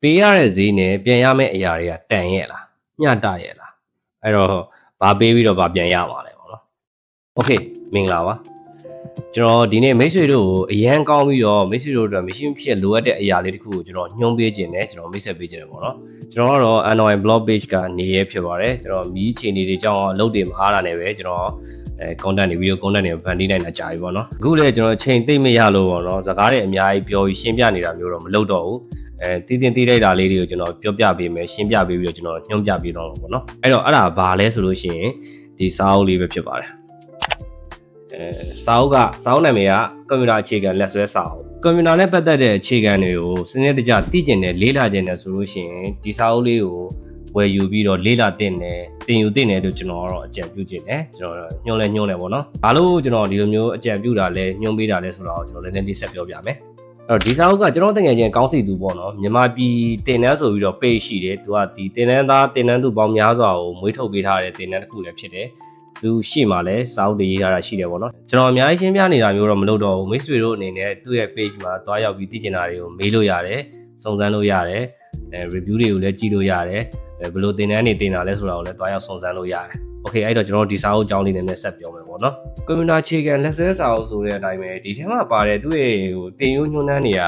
ပေးရတဲ့ဈေးနဲ့ပြန်ရမယ့်အရာတွေကတန်ရဲ့လားမျှတရဲ့လားအဲ့တော့ဘာပေးပြီးတော့ဘာပြန်ရမှာလဲပေါ့နော်โอเคမင်္ဂလာပါကျွန်တော်ဒီနေ့မိတ်ဆွေတို့ကိုအရန်ကောင်းပြီးတော့မိတ်ဆွေတို့အတွက်မရှိမဖြစ်လိုအပ်တဲ့အရာလေးတစ်ခုကိုကျွန်တော်ညွှန်းပေးခြင်းနဲ့ကျွန်တော်မိတ်ဆက်ပေးခြင်းပေါ့နော်ကျွန်တော်ကတော့ Android blog page ကနေရဖြစ်ပါတယ်ကျွန်တော်မီးချီနေတွေကြောင်းအလုပ်တွေမအားတာနဲ့ပဲကျွန်တော်content တွေ video content တွေဖန်တီးနိုင်တာကြာပြီပေါ့နော်အခုလည်းကျွန်တော်ချိန်သိမ့်မရလို့ပေါ့နော်စကားတွေအများကြီးပြောပြီးရှင်းပြနေတာမျိုးတော့မလုပ်တော့ဘူးတီးလိုက်တာလေးတွေကိုကျွန်တော်ပြောပြပေးမယ်ရှင်းပြပေးပြီးတော့ကျွန်တော်ညွှန်ပြပေးတော့မှာပေါ့နော်အဲ့တော့အဲ့ဒါဘာလဲဆိုလို့ရှိရင်ဒီစာအုပ်လေးပဲဖြစ်ပါတယ်စာအုပ်နာမည်ကကွန်ပျူတာအခြေခံလက်စွဲစာအုပ်ကွန်ပျူတာနဲ့ပတ်သက်တဲ့အခြေခံတွေကိုစနစ်တကျသိကျင်တယ်လေ့လာကျင်တယ်ဆိုလို့ရှိရင်ဒီစာအုပ်လေးကိုဝယ်ယူပြီးတော့လေ့လာသင်တယ်တင်ယူသင်တယ်လို့ကျွန်တော်ကတော့အကြံပြုခြင်းတယ်ကျွန်တော်ညွှန်လဲပေါ့နော်ဘာလို့ကျွန်တော်ဒီလိုမျိုးအကြံပြုတာလဲညွှန်ပေးတာလဲဆိုတော့ကျွန်တော်လည်းနည်းနည်းဆက်ပြောပြမယ်အဲ့တော့ဒီစာအုပ်ကကျွန်တော်တကယ်ချင်းကောင်းစီသူပေါ့နော်မြန်မာပြည်တင်တန်းဆိုပြီးတော့ page ရှိတယ်သူကဒီတင်တန်းသားတင်တန်းသူပေါင်းများစွာကိုမွေးထုတ်ပေးထားတဲ့တင်တန်းတစ်ခုလည်းဖြစ်တယ်သူရှေ့မှာလည်းစာအုပ်တွေရေးထားတာရှိတယ်ပေါ့နော်ကျွန်တော်အများကြီးရှင်းပြနေတာမျိုးတော့မလုပ်တော့ဘူးမိတ်ဆွေတို့အနေနဲ့သူ့ရဲ့ page မှာတွားရောက်ပြီးသိချင်တာတွေကိုမေးလို့ရတယ်စုံစမ်းလို့ရတယ်review တွေကိုလည်းကြည့်လို့ရတယ်ဘယ်လိုသင်တန်းတွေသင်တာလဲဆိုတာကိုလည်းတွားရောက်စုံစမ်းလို့ရတယ်โอเคအဲ့တော့ကျွန်တော်ဒီစာအုပ်အကြောင်းလေးနဲ့ဆက်ပြောမယ်ပေါ့နော်ကွန်ပျူတာအခြေခံလက်စွဲစာအုပ်ဆိုတဲ့အတိုင်းပဲဒီထဲမှာပါတယ်သူ့ရဲ့တင်ယူညွှန်းနှန်းတွေက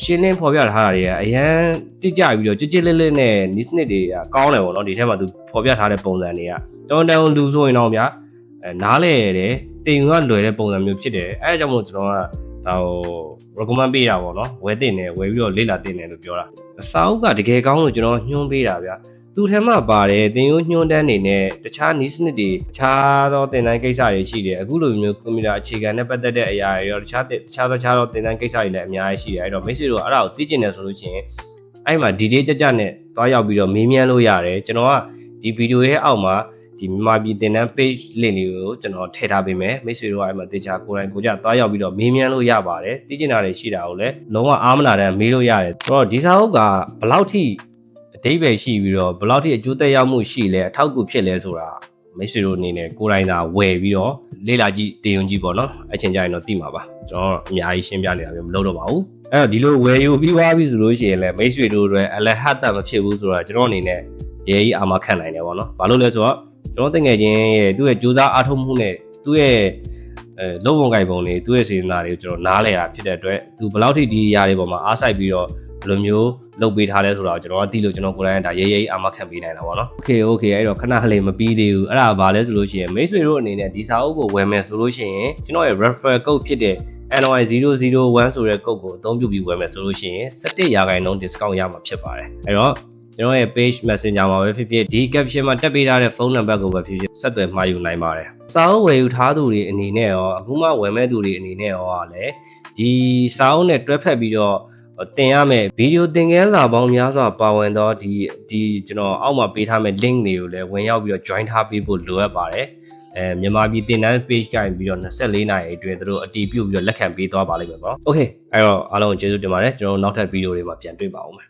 ရှင်းလင်းဖော်ပြထားတာတွေကအရန်တိကျပြီးတော့ကြွကြွလေးလေးနဲ့နီးစနစ်တွေကကောင်းတယ်ပေါ့နော်ဒီထဲမှာသူဖော်ပြထားတဲ့ပုံစံတွေကတော်တော်လူဆိုရင်တော့ဗျာနားလဲတယ်တင်ယူကလွယ်တဲ့ပုံစံမျိုးဖြစ်တယ်အဲဒါကြောင့်မို့ကျွန်တော်ကဒါဟို recommend ပေးတာပေါ့နော်ဝယ်တင်တယ်ဝယ်ပြီးတော့လေ့လာတင်တယ်လို့ပြောတာစာအုပ်ကတကယ်ကောင်းလို့ကျွန်တော်ညွှန်းပေးတာဗျာသူထဲမှာပါတယ်တင်ယူညွှန်းတန်းနေနဲ့တခြားနီးစနစ်တွေတခြားသောသင်တန်းကိစ္စတွေရှိတယ်အခုလိုမျိုးကွန်ပျူတာအခြေခံနဲ့ပတ်သက်တဲ့အရာတွေရောတခြားသောသင်တန်းကိစ္စတွေလည်းအများကြီးရှိတယ်အဲ့တော့မိတ်ဆွေတို့အဲ့ဒါကိုသိကျင်တယ်ဆိုလို့ရှိရင်အဲ့မှာ detail ကြနဲ့တွားရောက်ပြီးတော့မေးမြန်းလို့ရတယ်ကျွန်တော်ကဒီဗီဒီယိုရဲ့အောက်မှာဒီမြန်မာပြည်သင်တန်း page link လေးကိုကျွန်တော်ထည့်ထားပေးမယ်မိတ်ဆွေတို့ကအဲ့မှာတေချာကိုယ်ကြတွားရောက်ပြီးတော့မေးမြန်းလို့ရပါတယ်သိကျင်တာတွေရှိတာကိုလည်းလုံးဝအားမနာတဲ့မေးလို့ရတယ်ဆိုတော့ဒီစာအုပ်ကဘယ်လောက်ထိအဓိပ္ပာယ်ရှိပြီးတော့ဘယ်လောက်ထိအကျိုးသက်ရောက်မှုရှိလဲအထောက်အကူဖြစ်လဲဆိုတာမိတ်ဆွေတို့အနေနဲ့ကိုယ်တိုင်သာဝယ်ပြီးတော့လေ့လာကြည့်တင်ယူကြည့်ပေါ့နော်အချင်းကြရင်တော့သိမှာပါကျွန်တော်အများကြီးရှင်းပြနေတာမျိုးမလုပ်တော့ပါဘူးအဲ့တော့ဒီလိုဝယ်ယူပြီးသွားပြီဆိုလို့ရှိရင်လည်းမိတ်ဆွေတို့တွေအလဟတ်တမဖြစ်ဘူးဆိုတာကျွန်တော်အနေနဲ့ရေကြီးအာမခံနိုင်တယ်ပေါ့နော်ဘာလို့လဲဆိုတော့ကျွန်တော်တကယ်ချင်းရဲ့သူ့ရဲ့ကြိုးစားအားထုတ်မှုနဲ့သူ့ရဲ့လုံပုံကိုင်ပုံတွေသူ့ရဲ့စေတနာတွေကိုကျွန်တော်နားလဲတာဖြစ်တဲ့အတွက်သူဘယ်လောက်ထိဒီຢာတွေပေါ်မှာအားစိုက်ပြီးတော့ဘယ်လိုမျိုးလုပ်ပေးထားလဲဆိုတော့ကျွန်တော်ကသိလို့ကျွန်တော်ကိုယ်တိုင်ဒါရေအာမခံပေးနိုင်တာပေါ့နော်โอเคအဲ့တော့ခဏခလေးမပြီးသေးဘူးအဲ့ဒါဘာလဲဆိုလို့ရှိရင်မိတ်ဆွေတို့အနေနဲ့ဒီစာအုပ်ကိုဝယ်မယ်ဆိုလို့ရှိရင်ကျွန်တော်ရဲ့ referral code ဖြစ်တဲ့ NY001 ဆိုတဲ့ code ကိုအသုံးပြုပြီးဝယ်မယ်ဆိုလို့ရှိရင် 17% discount ရမှာဖြစ်ပါတယ်အဲ့တော့ကျွန်တော်ရဲ့ page messenger မှာပဲဖြစ်ဖြစ်ဒီ caption မှာတက်ပေးထားတဲ့ဖုန်းနံပါတ်ကိုပဲဖြစ်ဖြစ်ဆက်သွယ်မှာယူနိုင်ပါတယ်စာအုပ်ဝယ်ယူထားသူတွေအနေနဲ့ရောအခုမှဝယ်မဲ့သူတွေအနေနဲ့ရောလည်းဒီစာအုပ်နဲ့တွဲဖက်ပြီးတော့တင်ရမယ်ဗီဒီယိုသင်ခန်းစာပေါင်းများစွာပါဝင်တော့ဒီကျွန်တော်အောက်မှာပေးထားမယ့် link တွေကိုလည်းဝင်ရောက်ပြီးတော့ join ထားပေးဖို့လိုအပ်ပါတယ်မြန်မာပြည်သင်တန်း page ကိုင်ပြီးတော့24နာရီအတွင်းတို့အတည်ပြုပြီးတော့လက်ခံပေးသွားပါလိမ့်မယ်ပေါ့။ Okay အဲ့တော့အားလုံးကျေးဇူးတင်ပါတယ်ကျွန်တော်နောက်ထပ်ဗီဒီယိုတွေမှာပြန်တွေ့ပါဦးမယ်